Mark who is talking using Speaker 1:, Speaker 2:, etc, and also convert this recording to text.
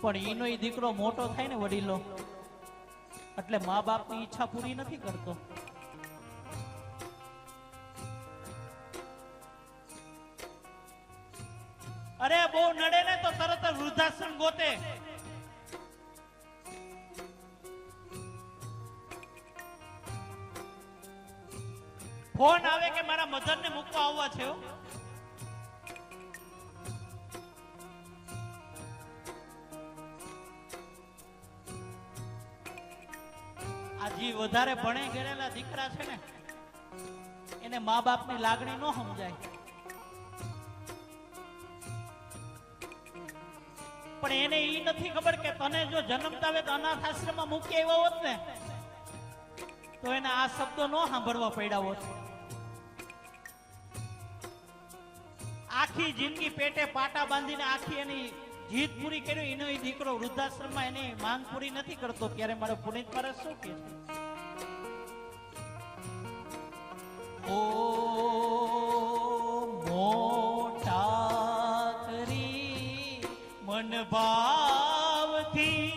Speaker 1: પણ એનો એ દીકરો મોટો થાય ને વડીલો એટલે મા બાપની ઈચ્છા પૂરી નથી કરતો. અરે બહુ નડે ને તો તરત જ વૃદ્ધાશ્રમ ગોતે. ફોન આવે કે મારા મધર ને મૂકવા આવવા છે. આ જે વધારે ભણે ગયેલા દીકરા છે ને એને મા બાપની લાગણી ન સમજાય. પણ એને ઈ નથી ખબર કે તને જો જન્મતા આવે તો અનાથ આશ્રમમાં મૂકી આવ્યો હોત ને તો એને આ શબ્દો ન સાંભળવા પડ્યા હોત. આખી જિંદગી પેટે પાટા બાંધીને આખી એની જીત પૂરી કરી એનો એ દીકરો વૃદ્ધાશ્રમમાં એની માંગ પૂરી નથી કરતો ત્યારે મારો પુનિત મહારાજ શું કહે છે? ઓ મોટા કરી મન ભાવથી